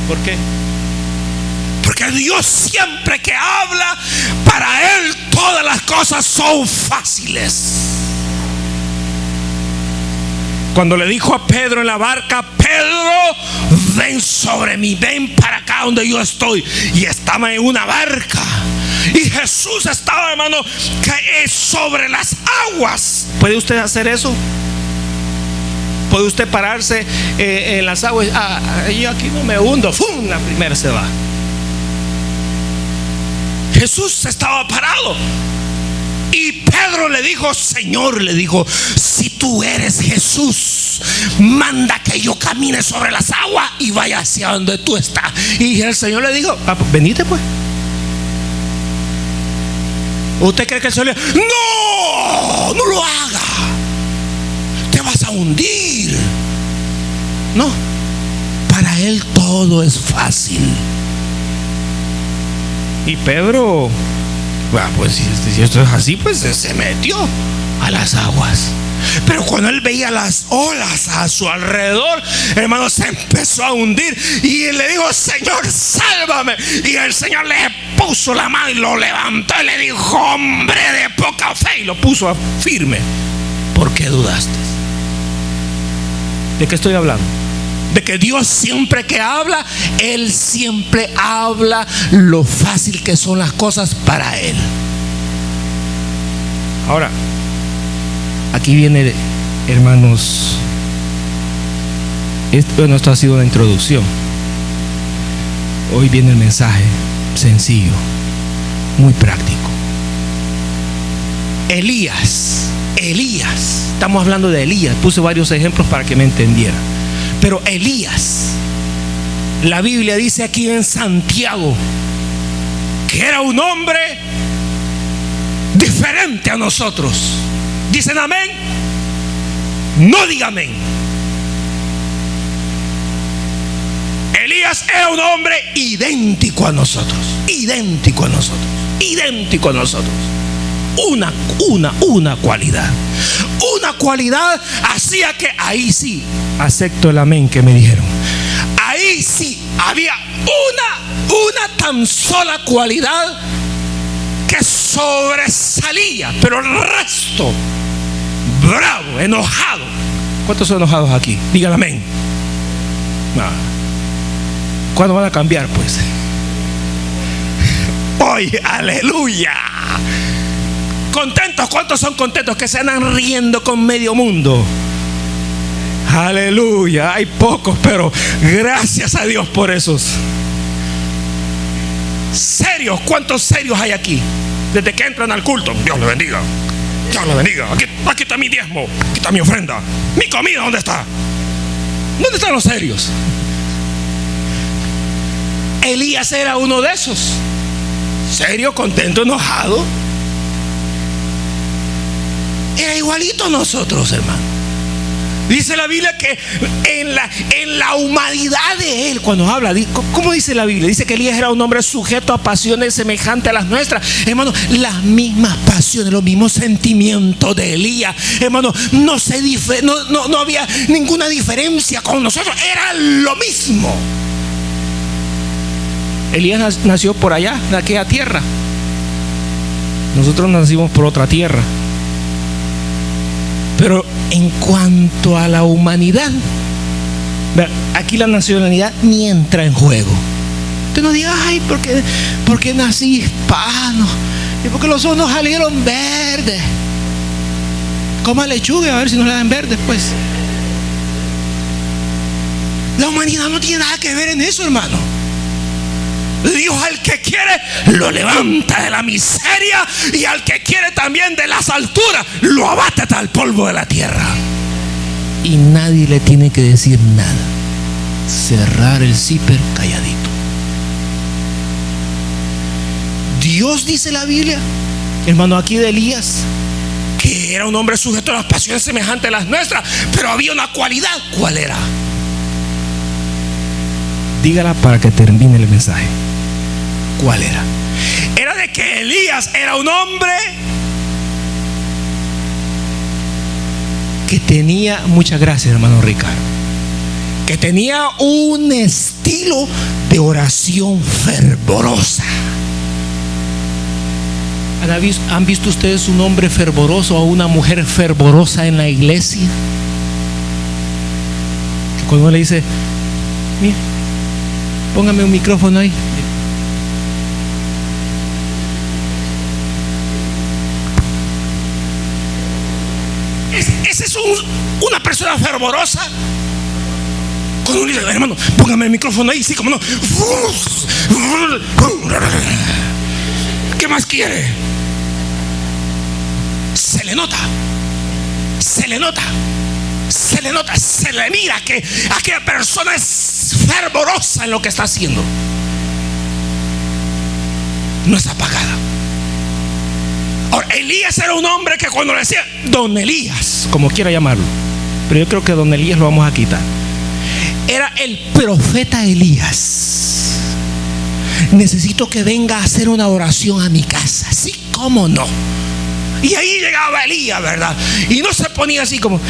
¿Por qué? Porque Dios siempre que habla, para Él todas las cosas son fáciles. Cuando le dijo a Pedro en la barca: Pedro, ven sobre mí, ven para acá donde yo estoy. Y estaba en una barca. Y Jesús estaba, hermano, que es sobre las aguas. ¿Puede usted hacer eso? ¿Puede usted pararse en las aguas? Yo aquí no me hundo. ¡Fum! La primera se va. Jesús estaba parado. Y Pedro le dijo: Señor, le dijo, si tú eres Jesús, manda que yo camine sobre las aguas y vaya hacia donde tú estás. Y el Señor le dijo: Pues venite pues. ¿Usted cree que el Señor le dijo: no, no lo haga, te vas a hundir? No, para Él todo es fácil. Y Pedro, pues si esto es así, pues se metió a las aguas. Pero cuando él veía las olas a su alrededor, hermano, se empezó a hundir. Y le dijo: Señor, sálvame. Y el Señor le puso la mano y lo levantó y le dijo: hombre de poca fe. Y lo puso firme. ¿Por qué dudaste? ¿de qué estoy hablando? De que Dios siempre que habla, Él siempre habla lo fácil que son las cosas para Él. Ahora, aquí viene, hermanos, esto ha sido una introducción. Hoy viene el mensaje sencillo, muy práctico. Elías, estamos hablando de Elías. Puse varios ejemplos para que me entendieran. Pero Elías, la Biblia dice aquí en Santiago que era un hombre diferente a nosotros. ¿Dicen amén? No diga amén. Elías era un hombre idéntico a nosotros. Idéntico a nosotros. Idéntico a nosotros. Una cualidad. Una cualidad hacía que ahí sí acepto el amén que me dijeron. Ahí sí había una tan sola cualidad que sobresalía, pero el resto, bravo, enojado. ¿Cuántos son enojados aquí? Digan amén. ¿Cuándo van a cambiar, pues? Hoy, aleluya. Contentos, ¿cuántos son contentos que se andan riendo con medio mundo? Aleluya, hay pocos, pero gracias a Dios por esos. Serios, ¿cuántos serios hay aquí? Desde que entran al culto, Dios le bendiga. Dios le bendiga. Aquí está mi diezmo, aquí está mi ofrenda. Mi comida, ¿dónde está? ¿Dónde están los serios? Elías era uno de esos. Serio, contento, enojado. Era igualito a nosotros, hermano. Dice la Biblia que en la humanidad de él, cuando habla, ¿cómo dice la Biblia? Dice que Elías era un hombre sujeto a pasiones semejantes a las nuestras. Hermano, las mismas pasiones, los mismos sentimientos de Elías, hermano, no había ninguna diferencia con nosotros, era lo mismo. Elías nació por allá, en aquella tierra. Nosotros nacimos por otra tierra. Pero en cuanto a la humanidad, aquí la nacionalidad ni entra en juego. Usted no diga: ay, porque nací hispano y porque los ojos nos salieron verdes. Coma lechuga a ver si nos le dan verdes, pues. La humanidad no tiene nada que ver en eso, hermano. Dios al que quiere lo levanta de la miseria, y al que quiere también de las alturas lo abate hasta el polvo de la tierra. Y nadie le tiene que decir nada. Cerrar el zipper calladito. Dios, dice la Biblia, hermano, aquí de Elías, que era un hombre sujeto a las pasiones semejantes a las nuestras, pero había una cualidad. ¿Cuál era? Dígala para que termine el mensaje. ¿Cuál era? Era de que Elías era un hombre que tenía, muchas gracias hermano Ricardo, que tenía un estilo de oración fervorosa. ¿Han visto ustedes un hombre fervoroso o una mujer fervorosa en la iglesia? Que cuando uno le dice, mira, póngame un micrófono ahí. Esa es una persona fervorosa. Cuando uno dice, hermano, póngame el micrófono ahí, sí, como no. ¿Qué más quiere? Se le nota. Se le nota. Se le nota. Se le mira que aquella persona es fervorosa en lo que está haciendo. No es apagada. Ahora, Elías era un hombre que cuando le decía don Elías, como quiera llamarlo, pero yo creo que don Elías lo vamos a quitar, era el profeta Elías. Necesito que venga a hacer una oración a mi casa. Sí, cómo no. Y ahí llegaba Elías, ¿verdad? Y no se ponía así como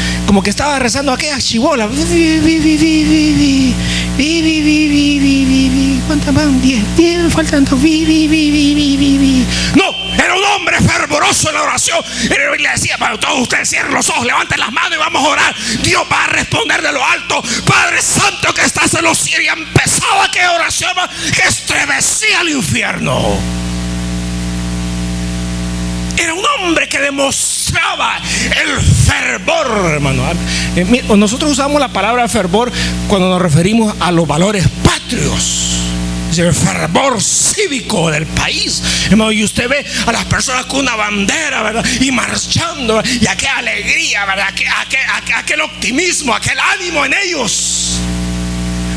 que estaba rezando aquella chibola. ¿Cuántas van? 10, faltan 2. No, era un hombre fervoroso en la oración. Y le decía, para todos ustedes cierren los ojos, levanten las manos y vamos a orar. Dios va a responder de lo alto. Padre Santo que estás en los cielos. Y empezaba aquella oración que estremecía al infierno. Era un hombre que demostraba el fervor, hermano. Nosotros usamos la palabra fervor cuando nos referimos a los valores patrios, el fervor cívico del país, hermano. Y usted ve a las personas con una bandera, ¿verdad? Y marchando, ¿verdad? Y aquella alegría, ¿verdad? Aquel optimismo, aquel ánimo en ellos.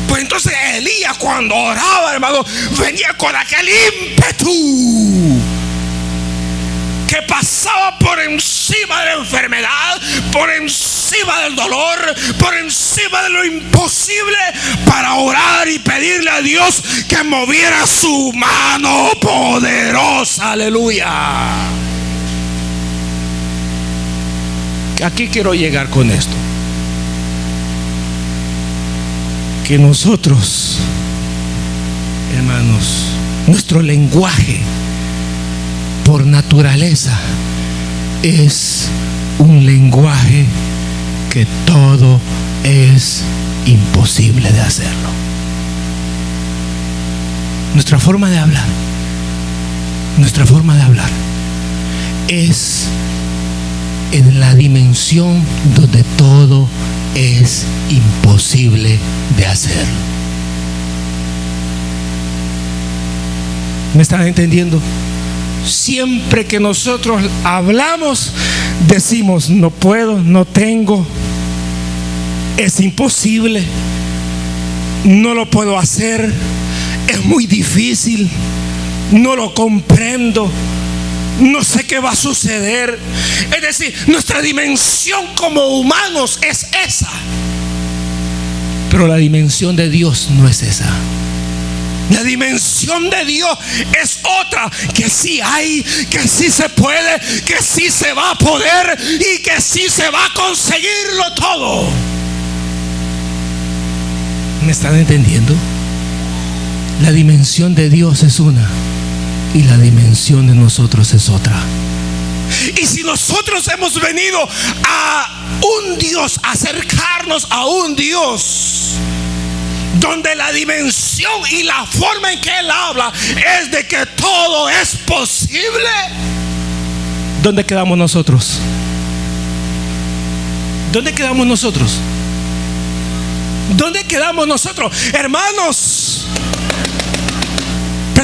Pues entonces Elías, cuando oraba, hermano, venía con aquel ímpetu que pasaba por encima de la enfermedad, por encima del dolor, por encima de lo imposible, para orar y pedirle a Dios que moviera su mano poderosa. Aleluya. Aquí quiero llegar con esto. Que nosotros, hermanos, nuestro lenguaje por naturaleza es un lenguaje que todo es imposible de hacerlo. Nuestra forma de hablar es en la dimensión donde todo es imposible de hacerlo. ¿Me están entendiendo? Siempre que nosotros hablamos, decimos no puedo, no tengo, es imposible, no lo puedo hacer, es muy difícil, no lo comprendo, no sé qué va a suceder. Es decir, nuestra dimensión como humanos es esa, pero la dimensión de Dios no es esa. La dimensión de Dios es otra, que sí hay, que sí se puede, que sí se va a poder y que sí se va a conseguirlo todo. ¿Me están entendiendo? La dimensión de Dios es una y la dimensión de nosotros es otra. Y si nosotros hemos venido a un Dios, a acercarnos a un Dios donde la dimensión y la forma en que Él habla es de que todo es posible, ¿dónde quedamos nosotros? ¿Dónde quedamos nosotros? ¿Dónde quedamos nosotros? Hermanos,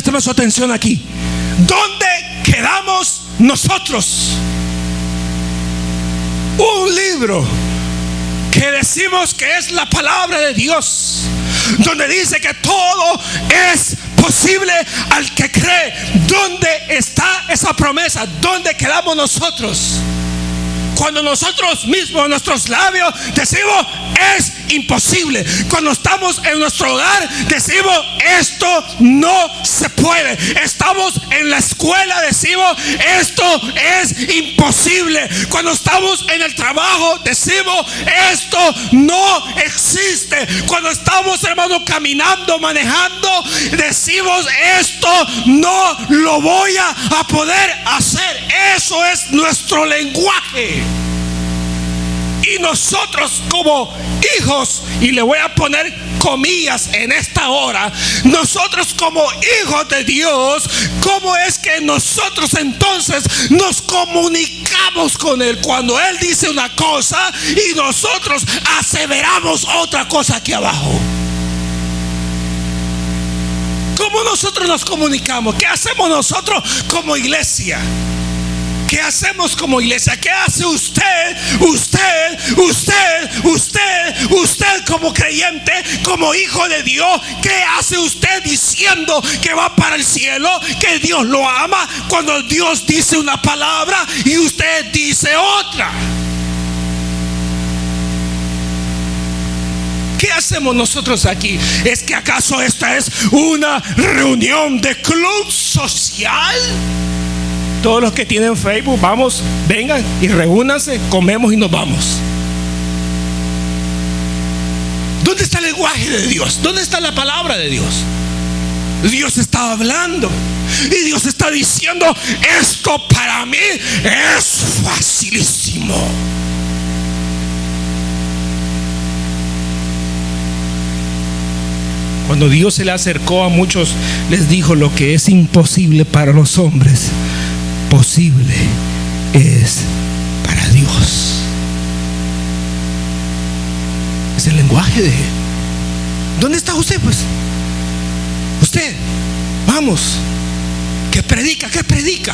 préstame su atención aquí. ¿Dónde quedamos nosotros? Un libro que decimos que es la palabra de Dios, donde dice que todo es posible al que cree. ¿Dónde está esa promesa? ¿Dónde quedamos nosotros? Cuando nosotros mismos, en nuestros labios, decimos es imposible. Cuando estamos en nuestro hogar, decimos esto no se puede. Estamos en la escuela, decimos esto es imposible. Cuando estamos en el trabajo, decimos esto no existe. Cuando estamos, hermano, caminando, manejando, decimos esto no lo voy a poder hacer. Eso es nuestro lenguaje. Y nosotros como hijos, y le voy a poner comillas en esta hora, nosotros como hijos de Dios, ¿cómo es que nosotros entonces nos comunicamos con Él? Cuando Él dice una cosa y nosotros aseveramos otra cosa aquí abajo. ¿Cómo nosotros nos comunicamos? ¿Qué hacemos nosotros como iglesia? ¿Qué hacemos como iglesia? ¿Qué hace usted como creyente, como hijo de Dios? ¿Qué hace usted diciendo que va para el cielo, que Dios lo ama, cuando Dios dice una palabra y usted dice otra? ¿Qué hacemos nosotros aquí? ¿Es que acaso esta es una reunión de club social? Todos los que tienen Facebook, vamos, vengan y reúnanse, comemos y nos vamos. ¿Dónde está el lenguaje de Dios? ¿Dónde está la palabra de Dios? Dios está hablando y Dios está diciendo: esto para mí es facilísimo. Cuando Dios se le acercó a muchos, les dijo: lo que es imposible para los hombres, posible es para Dios. Es el lenguaje de Él. ¿Dónde está usted, pues? Usted, vamos. ¿Qué predica? ¿Qué predica?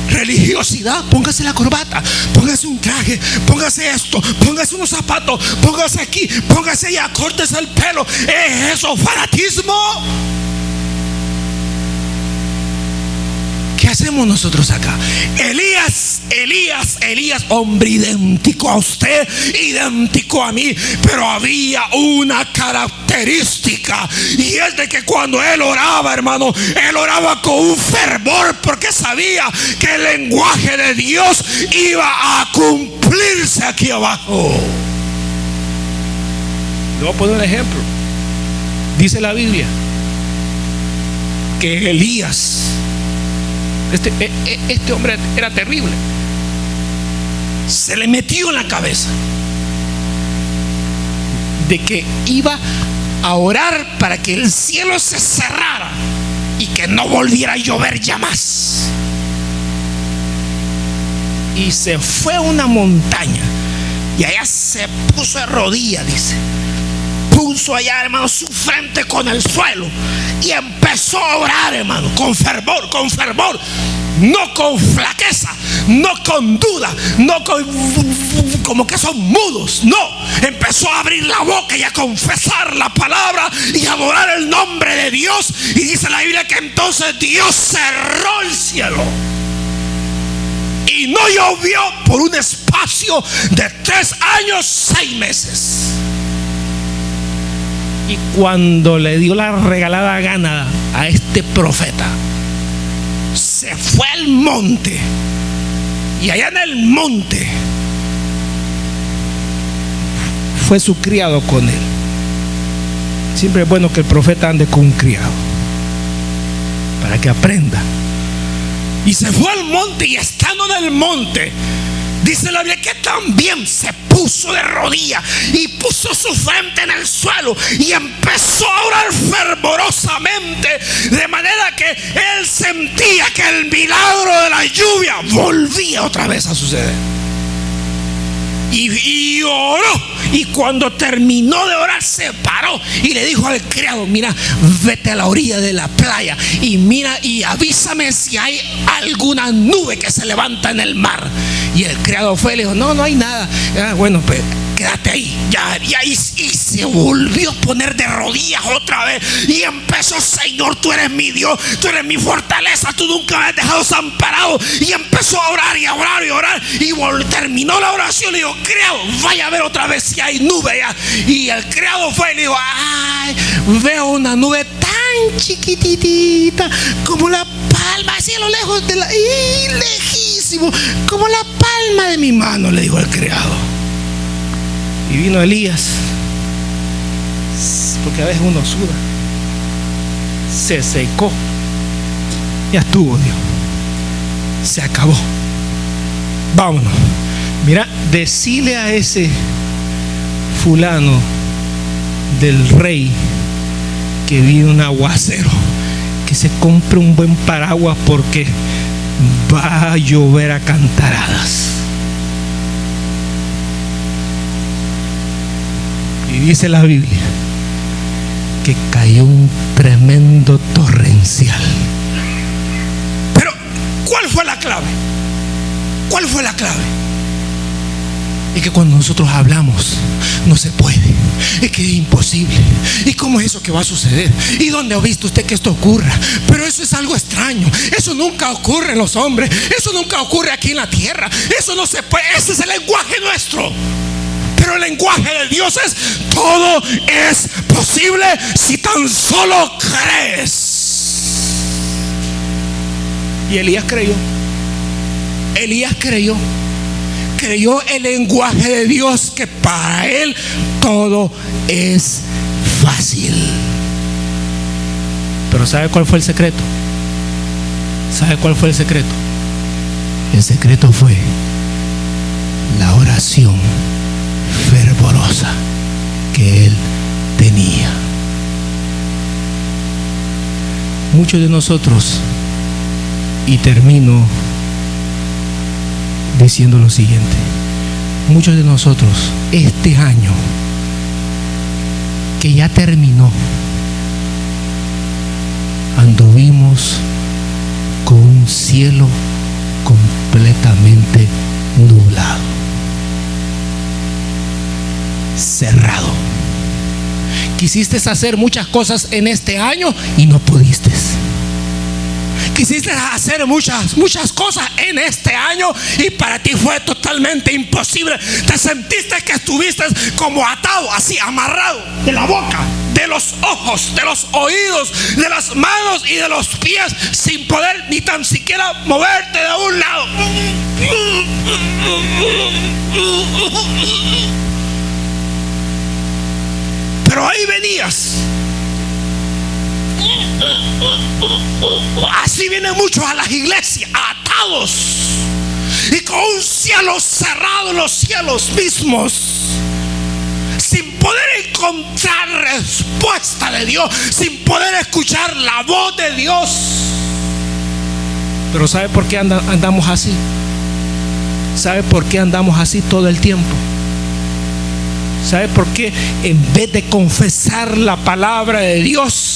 Religiosidad. Póngase la corbata, póngase un traje, póngase esto, póngase unos zapatos, póngase aquí, póngase allá, córtese el pelo. ¿Es eso fanatismo? ¿Qué hacemos nosotros acá? Elías, hombre idéntico a usted, idéntico a mí, pero había una característica, y es de que cuando él oraba, hermano, él oraba con un fervor, porque sabía que el lenguaje de Dios iba a cumplirse aquí abajo. Le voy a poner un ejemplo. Dice la Biblia que Elías, este hombre era terrible. Se le metió en la cabeza de que iba a orar para que el cielo se cerrara y que no volviera a llover ya más. Y se fue a una montaña y allá se puso de rodillas, dice. Puso allá, hermano, su frente con el suelo y empezó a orar, hermano, con fervor, no con flaqueza, no con duda, no con como que son mudos, no. Empezó a abrir la boca y a confesar la palabra y a adorar el nombre de Dios. Y dice la Biblia que entonces Dios cerró el cielo y no llovió por un espacio de 3 años, 6 meses. Y cuando le dio la regalada gana a este profeta, se fue al monte. Y allá en el monte fue su criado con él. Siempre es bueno que el profeta ande con un criado para que aprenda. Y se fue al monte, y estando en el monte, dice la Biblia que también se puso de rodillas y puso su frente en el suelo y empezó a orar fervorosamente, de manera que él sentía que el milagro de la lluvia volvía otra vez a suceder. y oró. Y cuando terminó de orar, se paró y le dijo al criado: mira, vete a la orilla de la playa y mira y avísame si hay alguna nube que se levanta en el mar. Y el criado fue y le dijo: no hay nada. Bueno, pues quédate ahí. Y se volvió a poner de rodillas otra vez y empezó: Señor, tú eres mi Dios, tú eres mi fortaleza, tú nunca me has dejado desamparado. Y empezó a orar y a orar y a orar. Y terminó la oración y le dijo: criado, vaya a ver otra vez si hay nube ya. Y el criado fue y le dijo: ay, veo una nube tan chiquitita como la palma, así a lo lejos y lejísimo, como la palma de mi mano, le dijo el criado. Y vino Elías, porque a veces uno suda, se secó, ya estuvo, Dios, se acabó, vámonos. Mira, decile a ese fulano del rey que viene un aguacero, que se compre un buen paraguas porque va a llover a cantaradas. Y dice la Biblia que cayó un tremendo torrencial. Pero ¿cuál fue la clave? ¿Cuál fue la clave? Es que cuando nosotros hablamos, no se puede, es que es imposible. ¿Y cómo es eso que va a suceder? ¿Y dónde ha visto usted que esto ocurra? Pero eso es algo extraño. Eso nunca ocurre en los hombres. Eso nunca ocurre aquí en la tierra. Eso no se puede. Ese es el lenguaje nuestro. Pero el lenguaje de Dios es: todo es posible si tan solo crees. Y Elías creyó. Elías creyó. Creyó el lenguaje de Dios, que para él todo es fácil. Pero ¿sabe cuál fue el secreto? ¿Sabe cuál fue el secreto? El secreto fue la oración fervorosa que él tenía. Muchos de nosotros, y termino diciendo lo siguiente: muchos de nosotros este año que ya terminó, anduvimos con un cielo completamente nublado, cerrado. Quisiste hacer muchas cosas en este año y no pudiste. Quisiste hacer muchas cosas en este año y para ti fue totalmente imposible. Te sentiste que estuviste como atado, así amarrado, de la boca, de los ojos, de los oídos, de las manos y de los pies, sin poder ni tan siquiera moverte de un lado. Pero ahí venías. Así vienen muchos a las iglesias, atados y con un cielo cerrado en los cielos mismos, sin poder encontrar respuesta de Dios, sin poder escuchar la voz de Dios. Pero ¿sabe por qué andamos así? ¿Sabe por qué andamos así todo el tiempo? ¿Sabe por qué? En vez de confesar la palabra de Dios,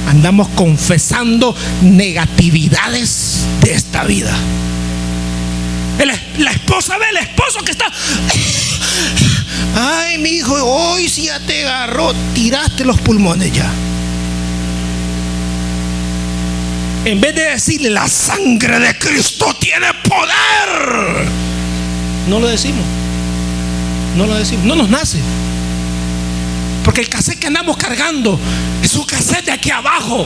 andamos confesando negatividades de esta vida. La esposa ve al esposo que está: ay, mi hijo, hoy sí ya te agarró, tiraste los pulmones ya. En vez de decirle: la sangre de Cristo tiene poder, no lo decimos. No lo decimos, no nos nace. Porque el cassette que andamos cargando es un cassette de aquí abajo.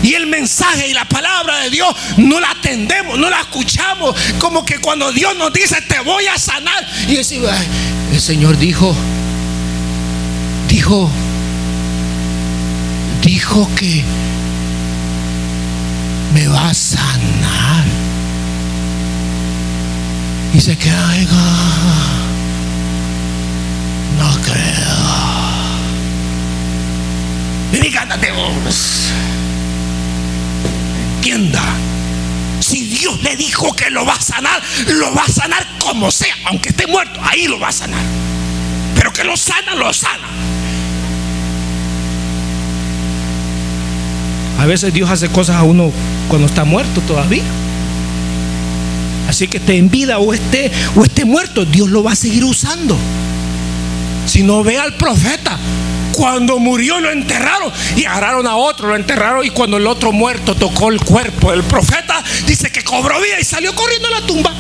Y el mensaje y la palabra de Dios no la atendemos, no la escuchamos. Como que cuando Dios nos dice: te voy a sanar, y decimos: el Señor dijo que me va a sanar. Y se queda: no creo. Entienda, si Dios le dijo que lo va a sanar como sea, aunque esté muerto, ahí lo va a sanar. Pero que lo sana, lo sana. A veces Dios hace cosas a uno cuando está muerto todavía. Así que esté en vida o esté muerto, Dios lo va a seguir usando. Si no, ve al profeta. Cuando murió lo enterraron y agarraron a otro, lo enterraron, y cuando el otro muerto tocó el cuerpo del profeta, dice que cobró vida y salió corriendo a la tumba.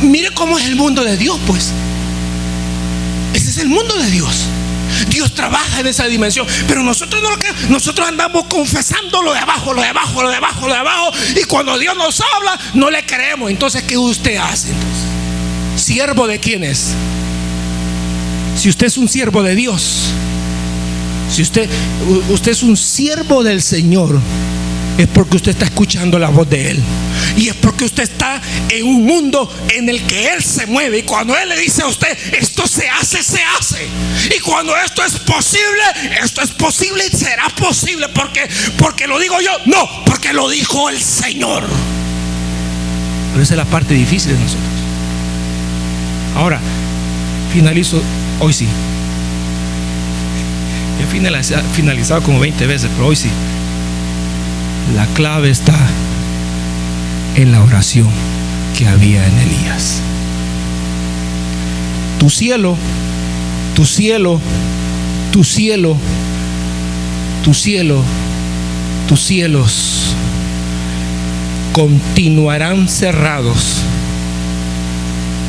Mire cómo es el mundo de Dios, pues. Ese es el mundo de Dios. Dios trabaja en esa dimensión, pero nosotros no lo queremos. Nosotros andamos confesando lo de abajo, y cuando Dios nos habla no le creemos. Entonces, ¿qué usted hace entonces? ¿Siervo de quién es? Si usted es un siervo de Dios, si usted es un siervo del Señor, es porque usted está escuchando la voz de Él. Y es porque usted está en un mundo en el que Él se mueve. Y cuando Él le dice a usted, esto se hace, se hace. Y cuando esto es posible y será posible. Porque lo digo yo, no, porque lo dijo el Señor. Pero esa es la parte difícil de nosotros. Ahora, finalizo, hoy sí. He finalizado como 20 veces, pero hoy sí. La clave está en la oración que había en Elías. Tu cielo, tus cielos continuarán cerrados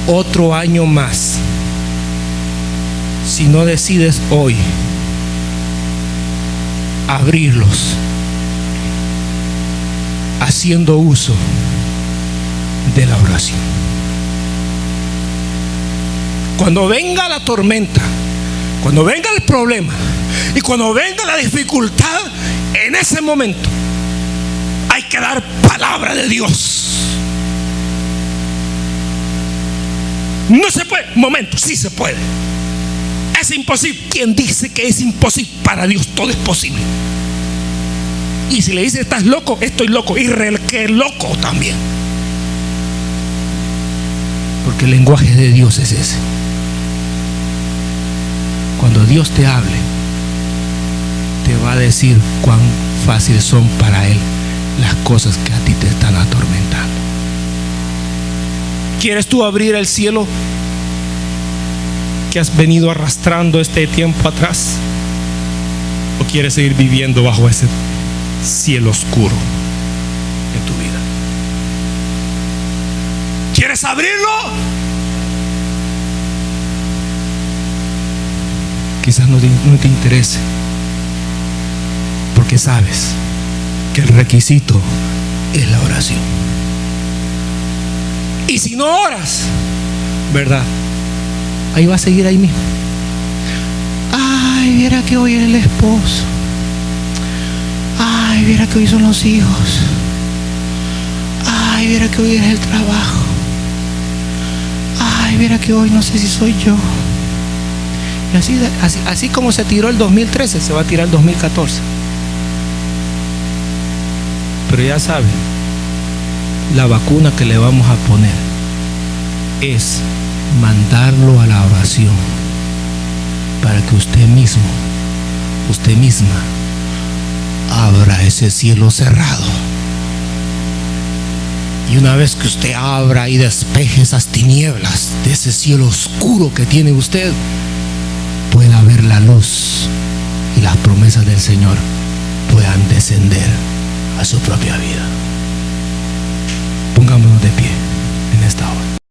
otro año más si no decides hoy abrirlos, haciendo uso de la oración. Cuando venga la tormenta, cuando venga el problema y cuando venga la dificultad, en ese momento hay que dar palabra de Dios. No se puede, momento, sí se puede. Es imposible. ¿Quién dice que es imposible? Para Dios todo es posible. Y si le dice estás loco, estoy loco. Y que loco también. Porque el lenguaje de Dios es ese. Cuando Dios te hable, te va a decir cuán fáciles son para Él las cosas que a ti te están atormentando. ¿Quieres tú abrir el cielo que has venido arrastrando este tiempo atrás? ¿O quieres seguir viviendo bajo ese cielo oscuro en tu vida? ¿Quieres abrirlo? Quizás no te interese, porque sabes que el requisito es la oración. Y si no oras, ¿verdad? Ahí va a seguir ahí mismo. Ay, viera que hoy es el esposo. Ay, viera que hoy son los hijos. Ay, viera que hoy es el trabajo. Ay, viera que hoy no sé si soy yo. Y así como se tiró el 2013, se va a tirar el 2014. Pero ya saben, la vacuna que le vamos a poner es mandarlo a la oración, para que usted misma abra ese cielo cerrado. Y una vez que usted abra y despeje esas tinieblas de ese cielo oscuro que tiene usted, pueda ver la luz y las promesas del Señor puedan descender a su propia vida. Pongámonos de pie en esta hora.